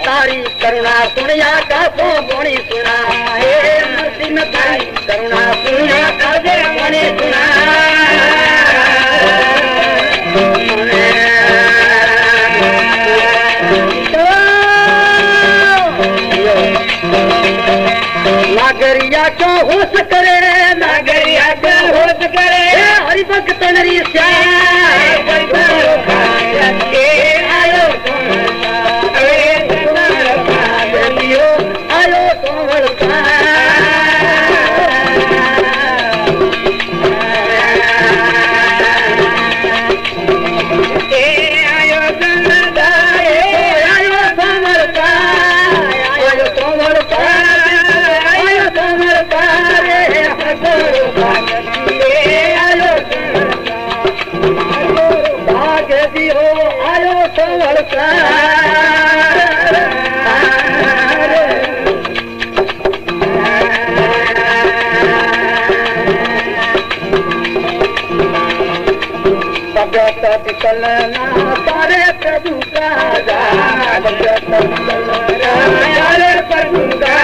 तारी करुणा सुनिया का तो बोणी सुना हे मर्सी में तारी करुणा सुनिया का दे बोणी सुना नागरिया क्यों होश करे नागरिया क्यों होश करे हरि भक्त नरी चलना सारे प्रभु का सारे प्रभु का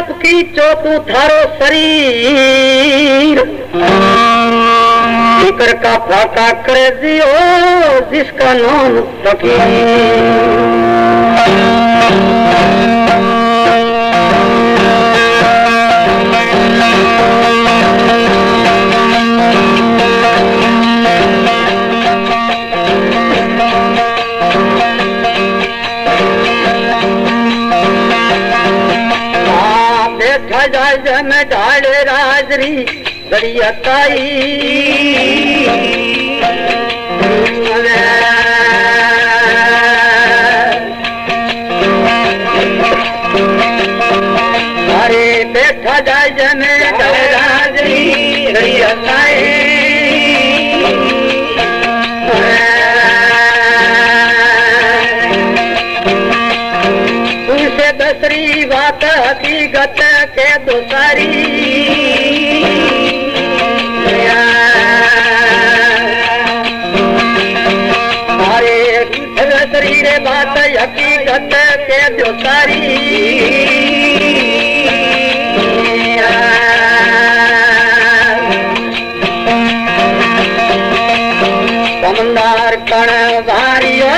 पाप की चोतू थारो शरीर फिकर का फाका करे दियो जिसका नाम फकीर। में ढाले राजरी बड़ियाताई अरे बैठा जाए जमे ढाले राजरी बड़ियाताई तुझसे दूसरी बात हकीकत के दोसारी अरे दूसरी रे बात हकीकत के दोसारी समंदर कण भारिया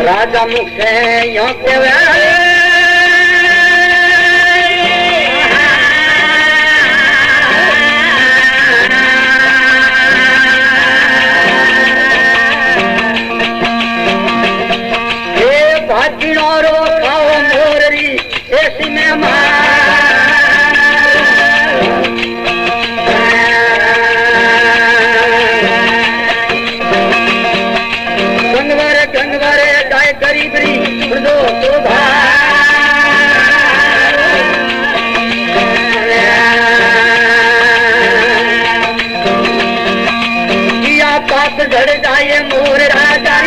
राजा मुख से यो के भाजीनो रो खाओ मोररी ऐसी में गंगवारे गाय गरीबरी मृदो शोभा किया पाप झड़ जाए मोर राजा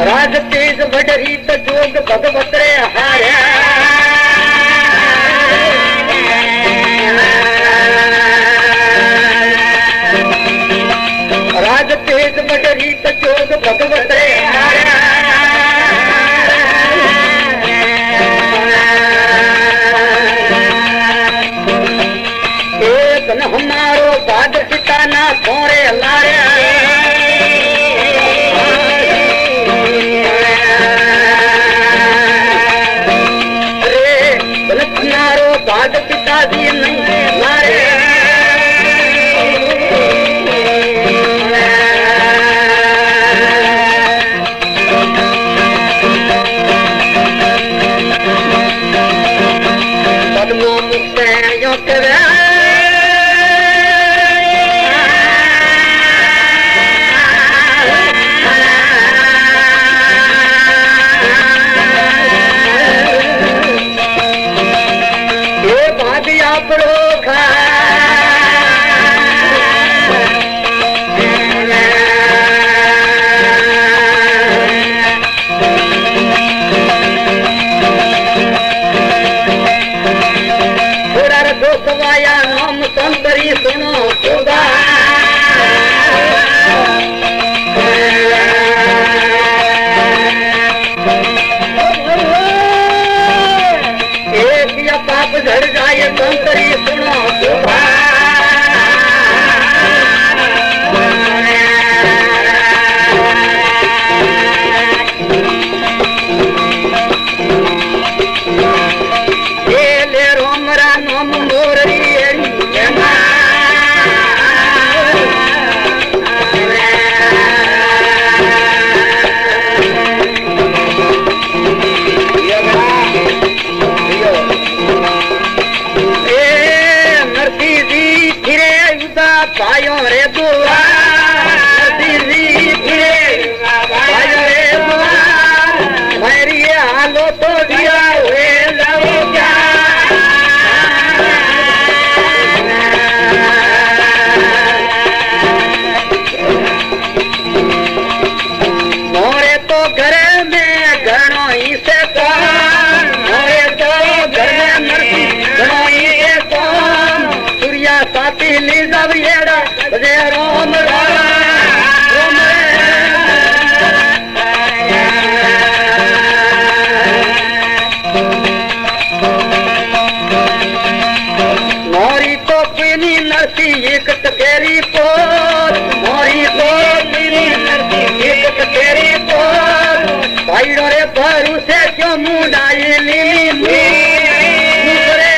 राज तेज बढ़ी तो जोग भगवत रे हार्या राज तेज बढ़ी तो जोग भगवत रे हार्या एक न हमारो भाग पिता ना थोड़े लाया भाग पिताजी नहीं मारे पद्मों मुझसे यो करे सुनो खुदा एक या पाप झड़ जाए संतरी सुनो खुदा ये ले रोमरा नोम मोररी पायो रे दुआ नरसिंह फिरे पायो रे दुआ मेरी हालो तो दिया हुए जाओ क्या मोरे तो घर में घणो ही से कौन मोरे तो घर में नरसिंह घणो ही से कौन सूर्या साथी ली जब येड़ा जय रोम राम मोरी तो पीनी नरसिंह एक तेरी पोत मोरी तो पीनी नरसिंह एक तेरी पोत भाई रे भरू से क्यों मुंडाई लीली मुकरे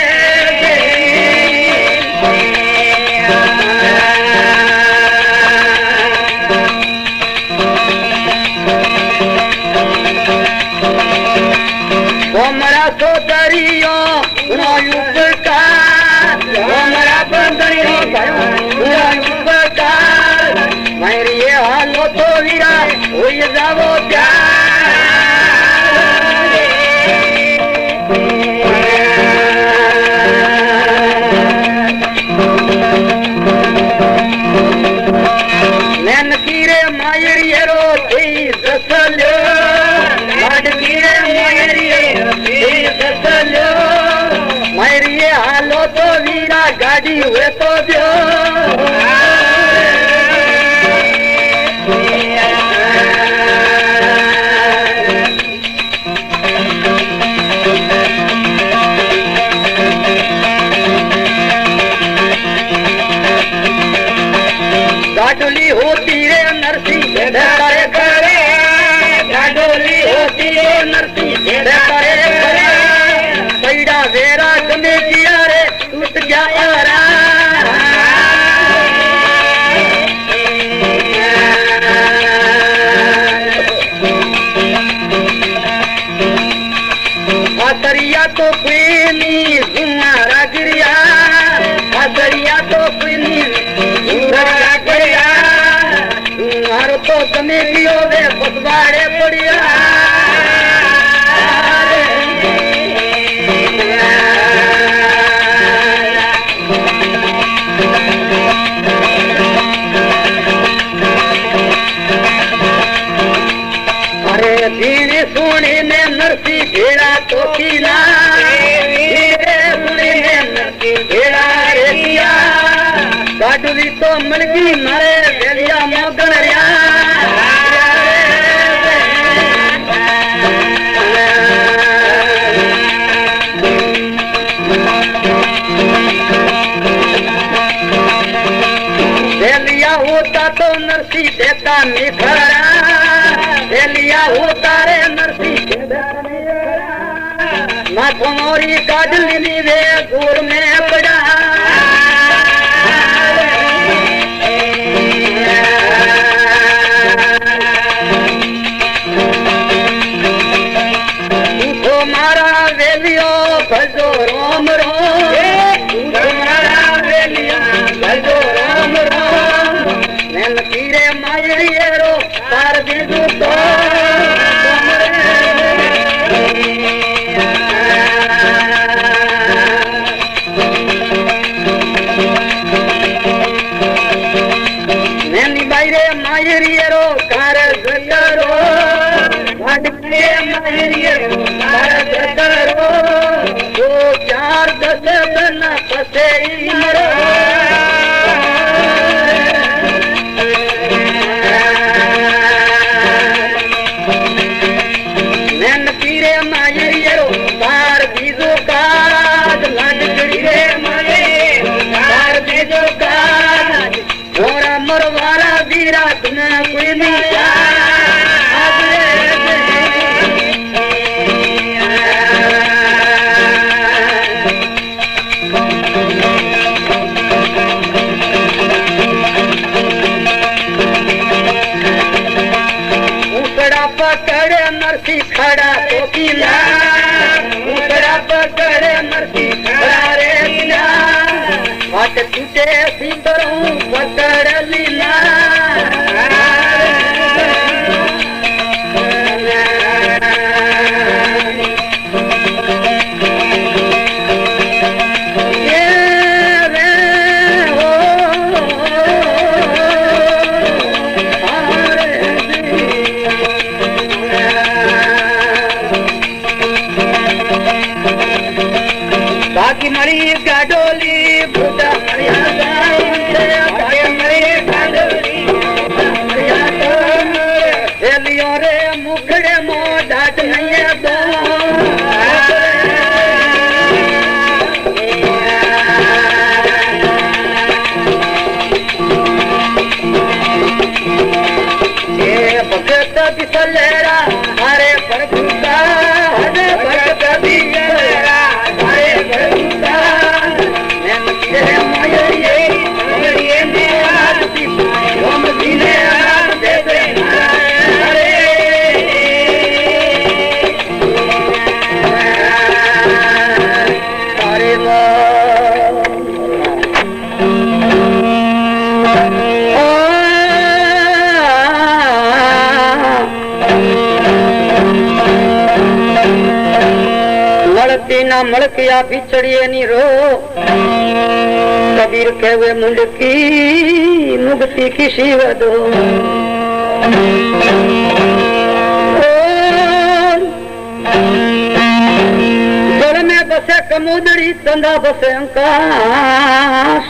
कोमरा सोदरियों उपकार कोमरा बंदरियों उपकार मेरी ये हालो तो वीरा हुई जावो नैन कीरे मायरिये रो थी दसल्यो लाड कीरे मायरिये थी दसल्यो मायरिये हालो तो वीरा गाड़ी हुए तो दियो गाडोली होती रे नरसिंह करे करे गाडोली होती रे नरसिंह करे करे पैड़ा वेरा गमे किया रे टूट गया आरा आतरिया तो पीनी जुमारा गिरिया आतरिया तो पीनी जुमारा गिरिया तुम्हारो तो गमे कियो वे बसवाड़े पड़िया अरे दीनी सुनी ने नरसिंह भेड़ा तो किला सुनी ने नरसिंह भेड़ा रे किया गाडुली तो मलगी मारे वेलिया मोगन रिया वेलिया होता तो नरसिंह देता निखरा वेलिया होता रे नरसिंह देता निखरा माथो मोरी काडली वे दूर में पड़ा मारा वेलियो भजो राम राम मारा वेलियो भजो राम राम नैन कीरे मायरिये रो तार दीदू तो नैनी बाईरे मायरिये रो कार करो भटके मायरिये करो वो 4-10 दिन फसे मरो नैन कीरे मायरिये रो तार बीजो काज लड़कड़ी रे माये तार बीजो काज मोरा मरवारा वीरा तुम्हें कोई नहीं पकड़े नरसिंह खड़ा तो किला उतरा पकड़े नरसिंह खड़ा रे किला बात टूटे सी करूं बिना मलकिया बिछड़िए नी रो। कबीर कहवे मुंड की मुक्ति किसी वदो। जल में बसे कमोदड़ी चंदा बसे अंकाश।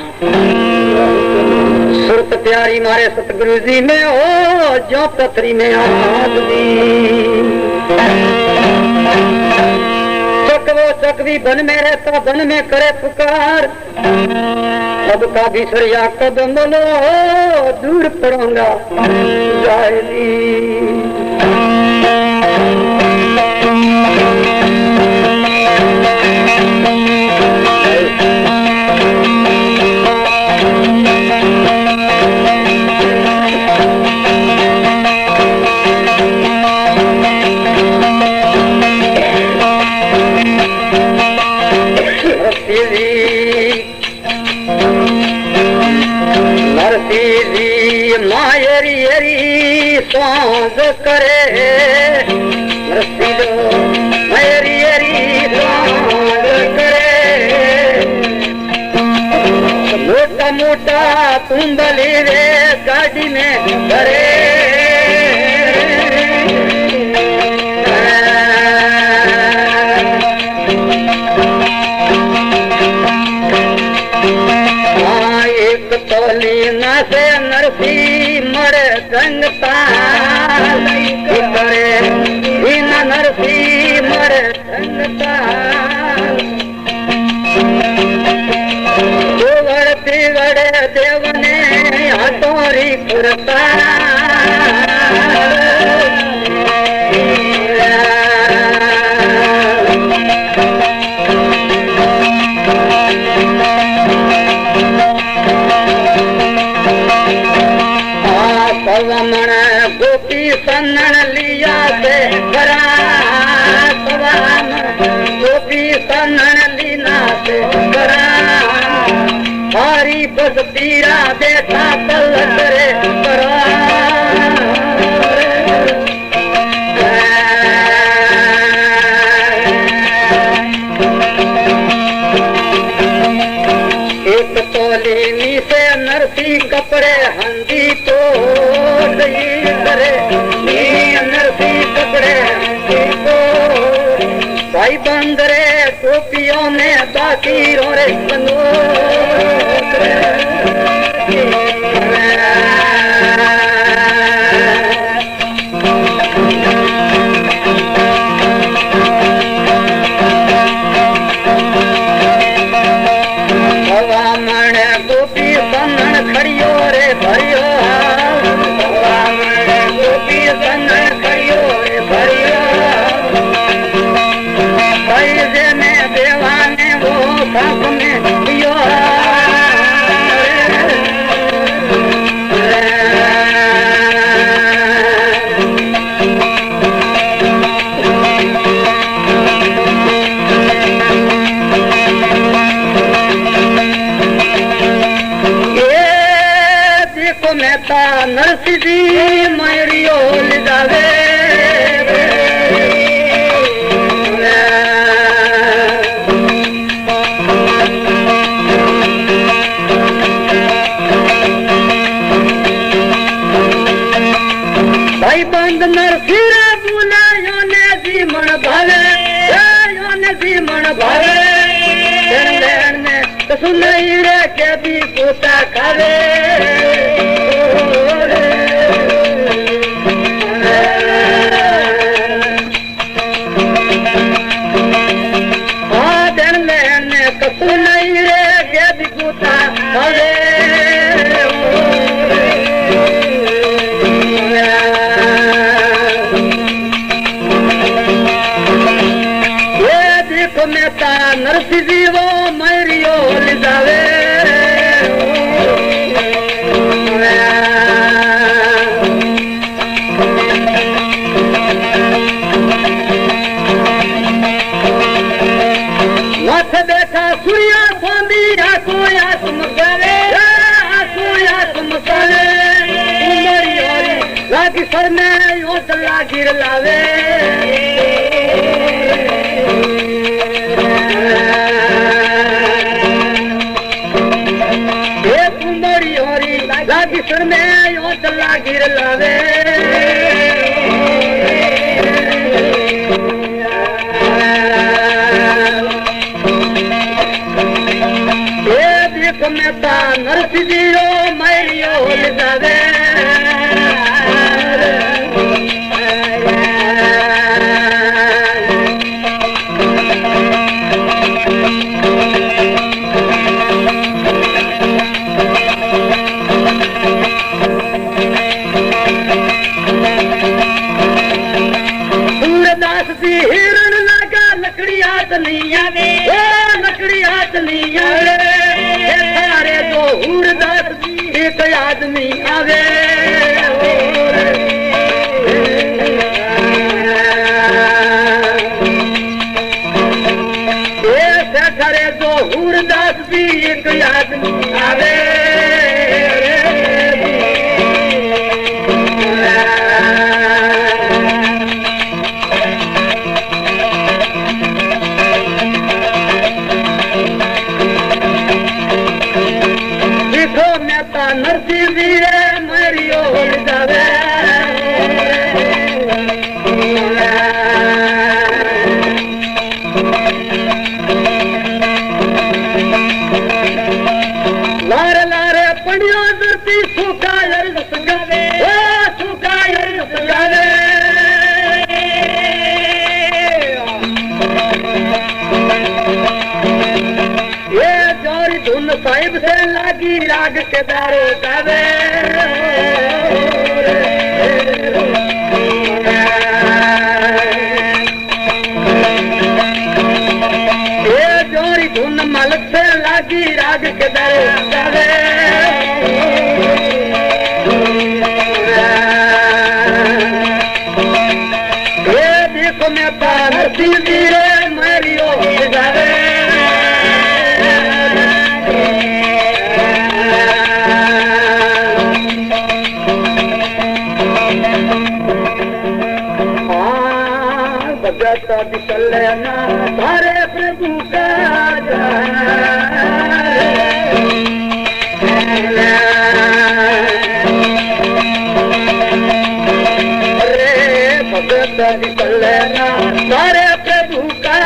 सुरत प्यारी मारे सतगुरु जी में हो जो पथरी में आदमी। चकवो चकवी बन में रहता बन में करे पुकार। अब का बिसरिया कब मनो दूर पड़ूंगा जाएगी। सांझ करे रस्सी दो मेरी एरी सांझ करे। मोटा मोटा कुंबली रे गाड़ी में भरे। एक तोली न से नरसी मर गंगता करे बिना नरसी मर गंगता। तिगड़े देवने हटोरी पुरता। पवमण गोपी सन्नन लिया से करा। गोपी सन्नन लीना से करा। हरी बस पीरा बेटा पल करे करा। एक तोली से नरसी कपड़े हंदी तो करे नरसी कपड़े भाई बंदरे टोपियों में बाकी रोरे गोपी सन्नन खड़ियो रे भरियो। देवाने वो साप में पियो। देखो मेहता नरसी जी मरियो ले जावे। भाई बंद नरसी रे बुला योने जी मन भावे। योने जी मन भावे तो सुन रे के भी पोता खावे। नरसी जी वो मरियो ले जावे। मत बैठा सुइया फोंदी आको या तुम करे। आको या तुम करे मरियो लागी सर में योट लागी लावे। कुंदरी होरी लागी सुर में यो चला गिर लावे देखो मैं ता नरसिंह मैरियो ले जावे हिरण लगा लकड़ी हाथ नहीं आवे लकड़ी हाथ नहीं आवे सारे दो हुरदास एक आदमी आवे सारे दो हुरदास भी एक आदमी आवे नरसिंह वीरे मरियो जावे लारे लारे पड़ियो धरती सूखा सगावे सूखा सगावे ये जोरी धुन साहिब से लागी राग के दारो गावे ये जोरी धुन मलक से लागी राग के दारो गावे ये देखो मैं नरसिंह वीरे मरियो जावे चलना तारे प्रभु का अरे भगत चलना तारे प्रभु का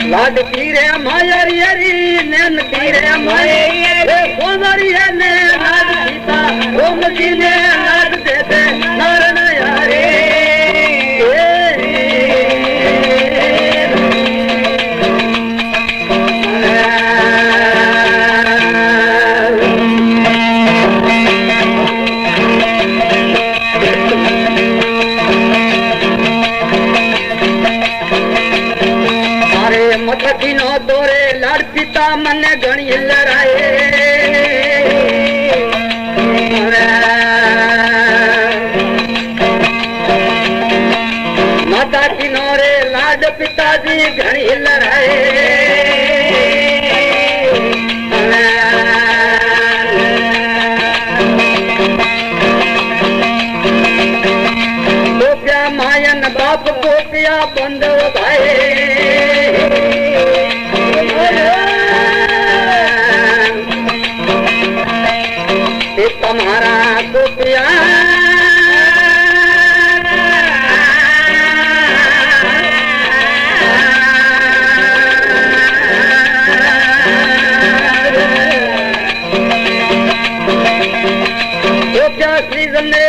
लाड पीरे माया री नैन पीरे माये सोमरी ने लाड सीता ओम जी ने लाड दे दे नारायण यारे मथकिनो दोरे लाड पिता मन घणी लड़ाए माता किनोरे लाड पिताजी घणी लड़ाए तो क्या मायन बाप को पिया बंद भाई तुम्हारा गोपिया तो क्या श्री ने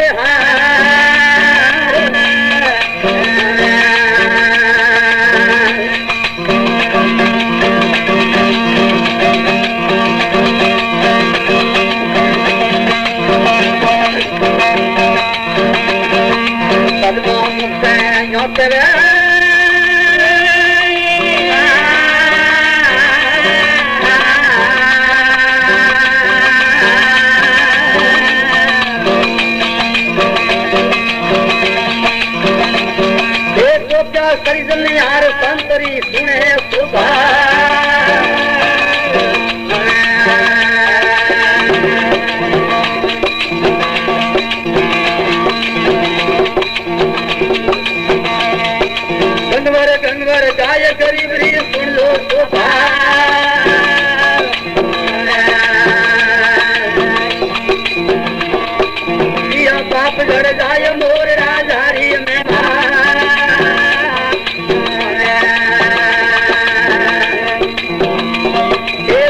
यार संतरी सुने सुबह ये गरीब री सुन लो तो दिया बाप लड़ जाए मोर राजारी में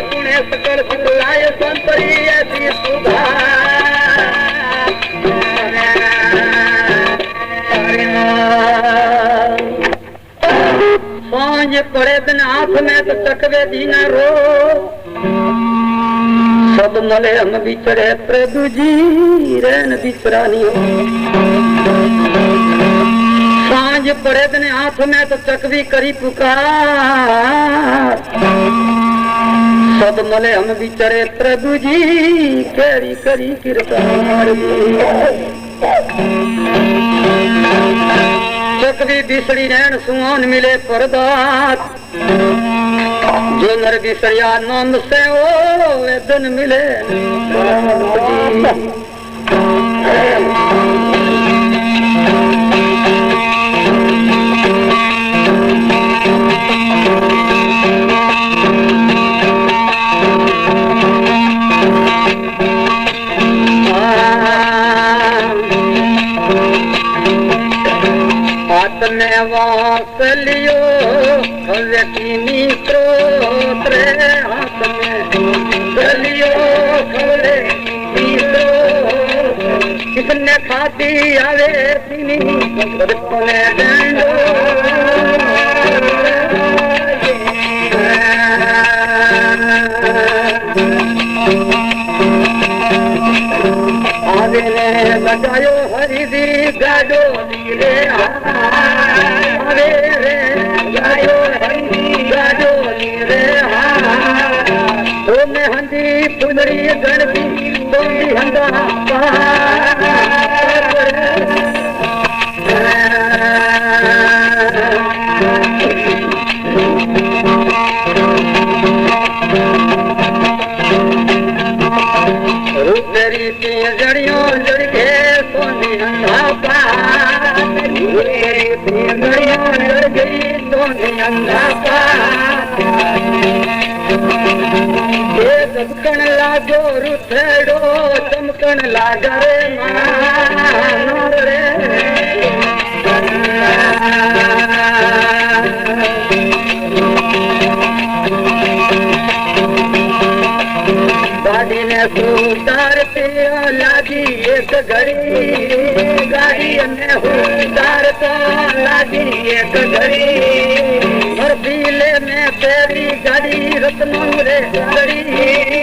पुणे सकल सुखलाय संतरी ऐसी सुधा सांझ पड़े दिन हाथ में तो चकवे दीना रो सब मले हम बिछड़े प्रभु जी रैन बिछरानी हो सांझ पड़े दिन हाथ में तो चकवी करी पुकार सब मले हम बिछड़े प्रभु जी केरी करी कृपा चकवी बिसड़ी नैन सुहान मिले परदात जो नर बिसरिया नाम से ओ वेदन मिले में वास लियो व्यक्ति स्त्रोत्र हाथ में लियो किसने खाती आवे आवे ने बजायो हरि दी गाजो नीले हंदी पुनरी गणती बोली हंदा रूपेरी जड़ियों जड़ के सोनी हंदा जड़ियों जड़ गई सोनी हंदा चमकन लागो रुथड़ो चमकन लागा रे मान रे गाड़ी ने सुधार लागी एक घड़ी गाड़ी ने सुधार तो लागी एक घड़ी और पीले में तेरी गाड़ी रत्नों रे गड़ी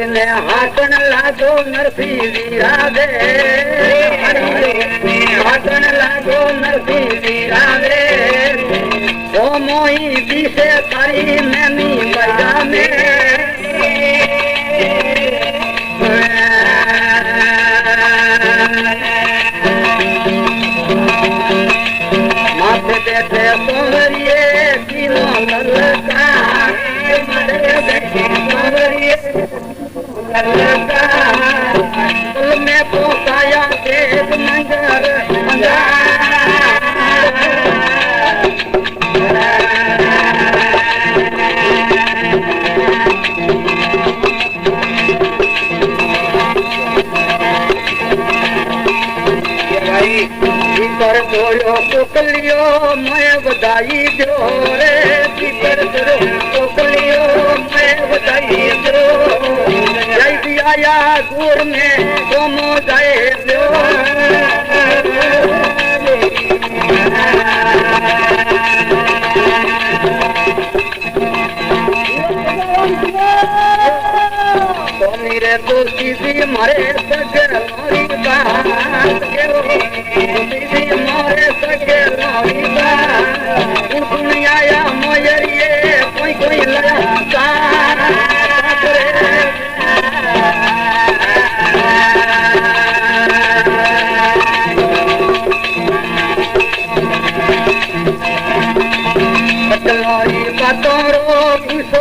ने हाथन लागो नरसी वीरा दे हाथन लागो नरसी वीरा दे ओ मोई दिसे तारी नैनी बजा में माथे बैठे सोमरिए तीनों ललका में पोसाया देव मंगर पर बोलो कोकलियो मैं बधाई दो रे पर कोकलियो मैं बधाई दो जय आया गुर में तुम जाए दो मेरे दोषी भी मारे सके लोरी बात के मारे सके लोरी बात दुनिया मोयरिए कोई कोई लगा बातों रो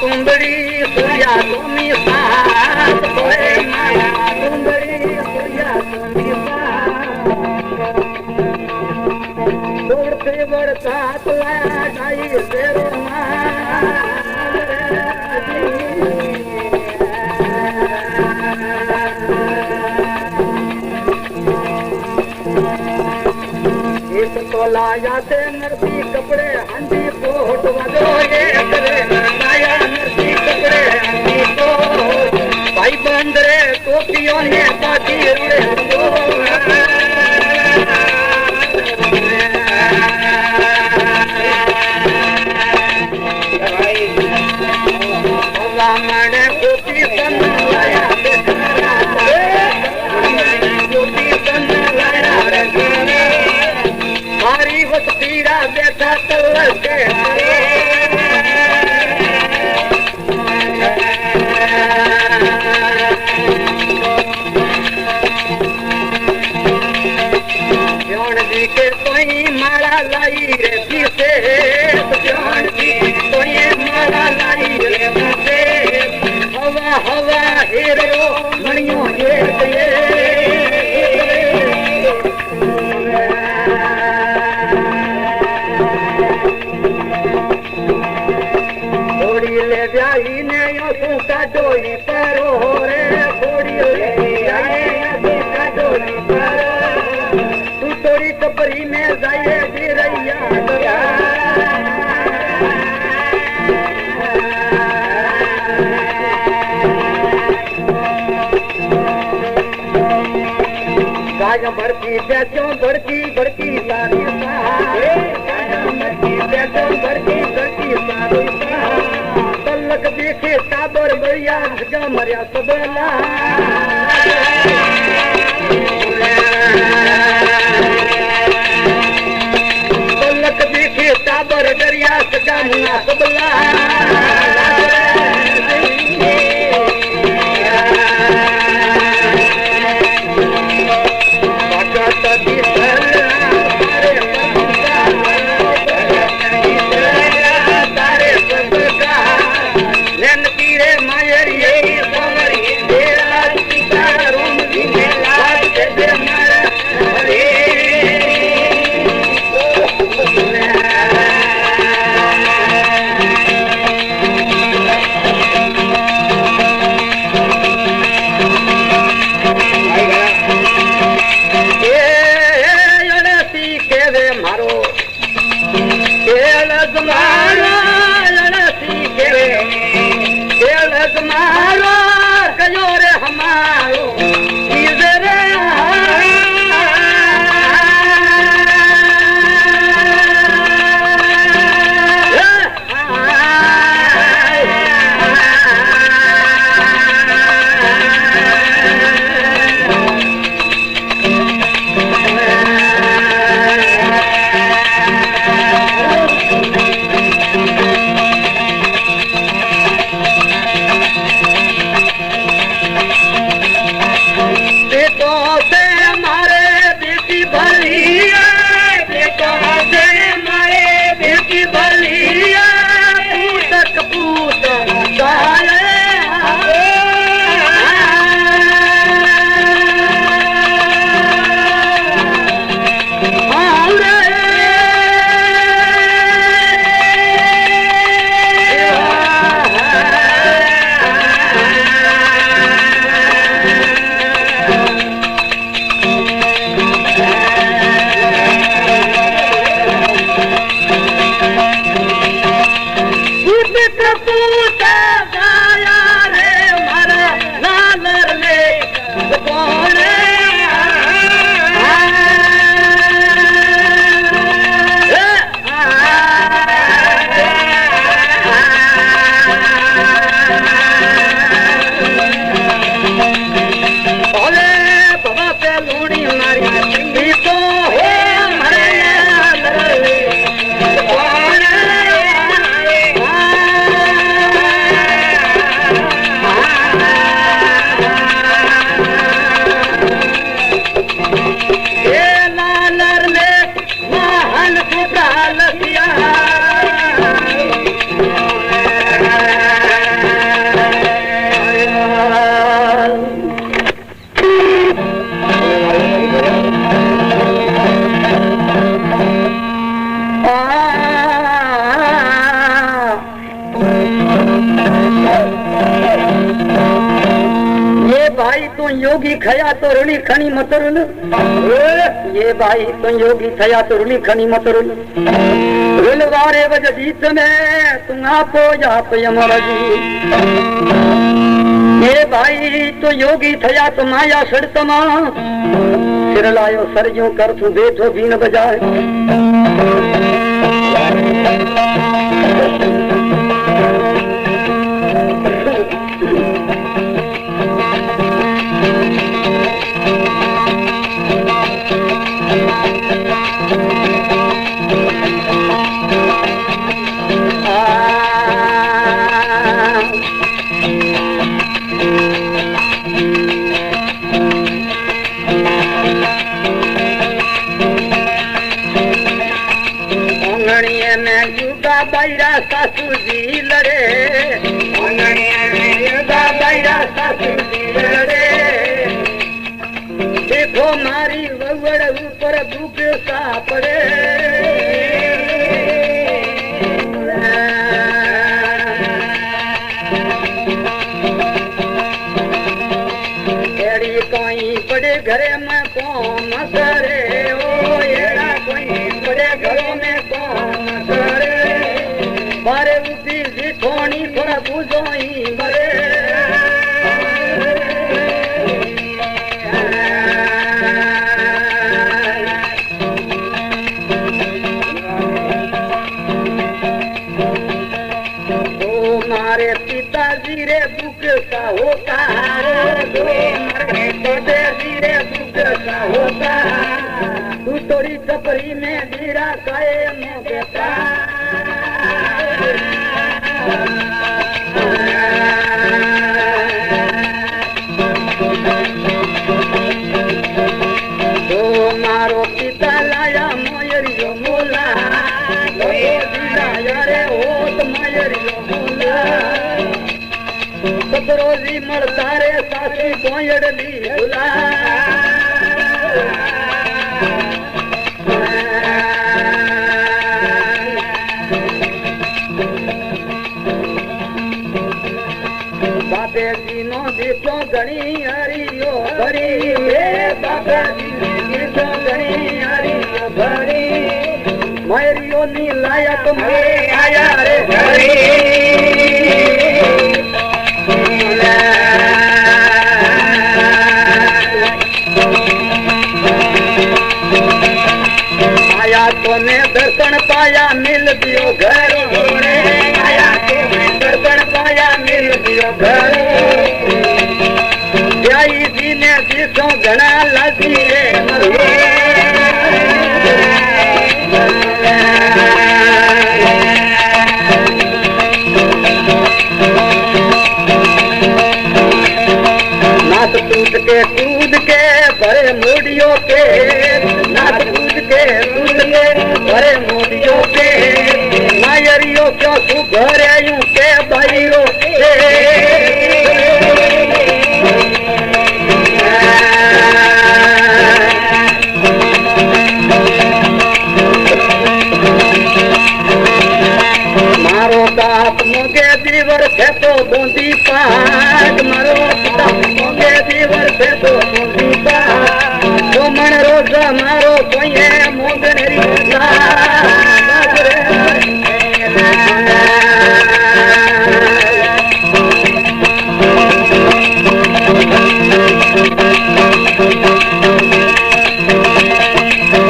तुंबड़ी सूर्या तुमी साथ कोई माया तुंबड़ी सूर्या तुमी साथ दौड़ते बढ़ता तुला जाई तेरो एक तो लाया थे नरसी कपड़े हंडी पोट वजो ये करे लाया नरसी कपड़े हंडी पोट भाई बंदरे टोपियों ने बाकी रोड़े मणे टोपी बन लाया टोपी बन लाया मारी वत पीड़ा बैठा तल के प्योन जी के कोई माला लाई रे पीछे प्योन जी कोई माला लाई रे पीछे हवा हवा हेरो मणियों हेर ले ब्याही ने यो तू काडोई परो रे थोड़ी ले ब्याही तू काडोई परो तू तोरी कपरी में जाए गिरैया गाय भड़की बेचो भड़की भड़की सारी भड़की भड़की सारी तलक देखे ताबर बढ़िया भगा मरिया सबला तलक देखे ताबर डरिया सगा मुआ सबला भाई तू योगी खया तो रुली खनी मत रुल, ये भाई तू योगी खया तो रुली खनी मत रुल, रुलवारे वज जीत में तू आपो जाप यमर जी। ये भाई तो योगी थया तो माया सड़तमा, सिर लायो सर यूं कर तू बैठो बीन बजाए। बाईरा सासू जी लड़े, बाईरा सासू जी लड़े, देखो मारी ववड़ ऊपर भूख सा पड़े। एड़ी कोई बड़े घरे में कौन करे, ओ एड़ा कोई बड़े घरों में कौन करे, बारे उसी जी थोड़ी थोड़ा बुझो ही बरे। तो मारे पिताजी रे बुक सा होता, तो मारे पिताजी रे बुक सा होता, तू थोड़ी छपरी में धीरा काए में बेटा। तो मारो पिता लाया मयरियो मोला, तो लाया रे होत मयरियो मोला, सब रोजी मरता रे सासी कोयड़ली भुला। बाबे जी नो देखो घणी हरियो भरी, बाबा जी देखो घणी हरियो भरी, मयरियो नी लायक में आया रे घरी। आया तो ने दर्शन पाया मिल दियो घर, आया तो दर्शन पाया मिल दियो घर। जाई जी ने जिसो घना लगी रे नाथ टूट के कूद के भरे मोडियों पे, नाथ कूद के कूद के भरे मोडियों पे, मायरियो क्यों तू घरे यूं के भाईरो मारो बाप मोगे दीवर थे तो बूंदी पाग, मारो बाप मोगे दीवर थे तो बूंदी पाग, तो मन रोज मारो कोई मोगरी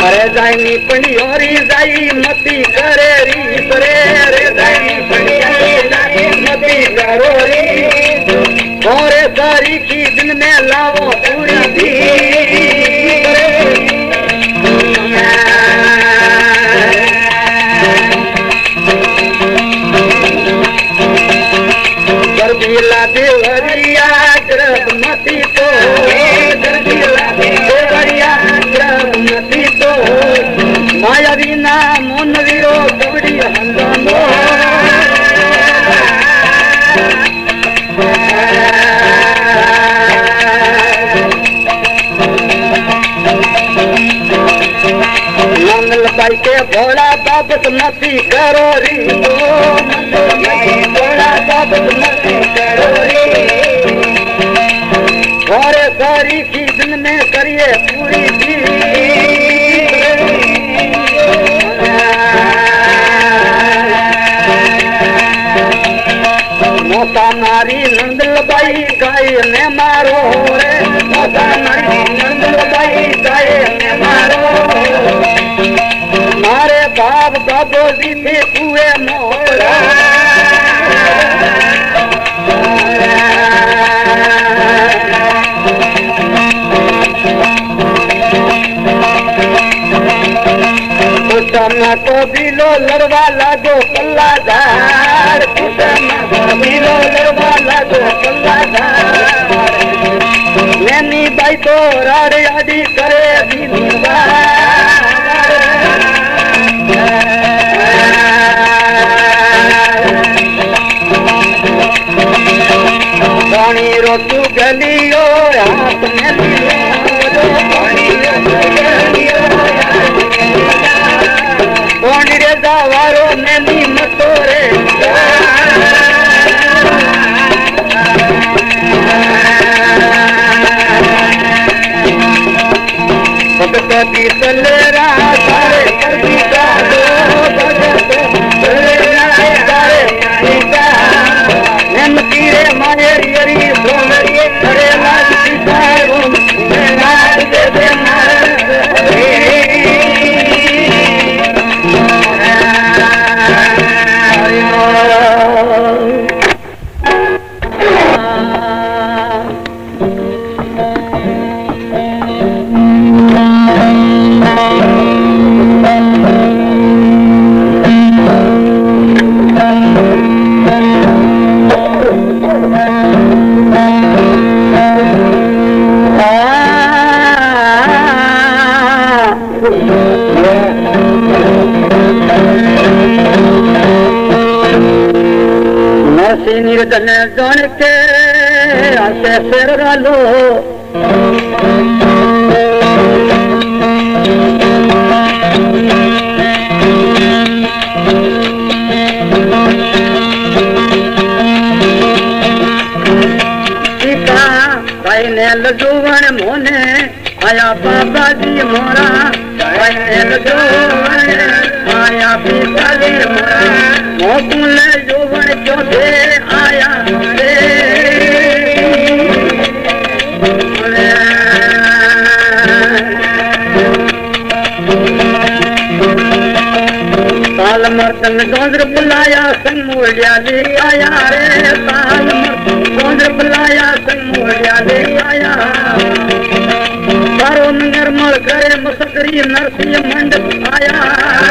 अरे जाई पंडियोरी जाई मती करे री सरे, रे जाई पंडियोरी जाई मती करो री, और सारी की दिन में लाओ पूरी दी। गर्दीला देवरिया गर्भ मती तो, गर्दीला देवरिया गर्भ मती तो, माया बिना मन वीरो कबड़ी हंगामो। मंगल पाई के भोला बाबत मती करो री, भोला बाबत मती करो री, और पूरी थी मोता नारी नंदलबाई गाय ने मारो रे मोता नारी नंदलबाई गाय ने मारो मारे बाप बाबो जी थे कुए मोरा तो बिलो लड़वा लागो कल्ला झाड़ बिलो लड़वा लागो कल्ला झाड़ नैनी बाई तो राड़ी आड़ी करे पानी रोटू गलियो हाथ में लियो पानी रोटू गलियो कौन रे जावारो नैनी मतोरे भगत दी सलेरा सारे करदी का दो भगत सलेरा सारे करदी का नैन तीरे मायरी यरी सोमरी करे लागती सारो नाद दे दे निर्धन जन के आसे सिर लो सीता भाई ने लजुवन मोने आया बाबा जी मोरा भाई ने लजुवन आया पिता जी मोरा मोकुल जुवन चौथे आया रे ताल मर्दन गोंदर बुलाया संगोलिया ले आया रे ताल मर्दन गोंदर बुलाया संगोलिया ले आया तारो निर्मल करे मुसकरी नरसिंह मंडप आया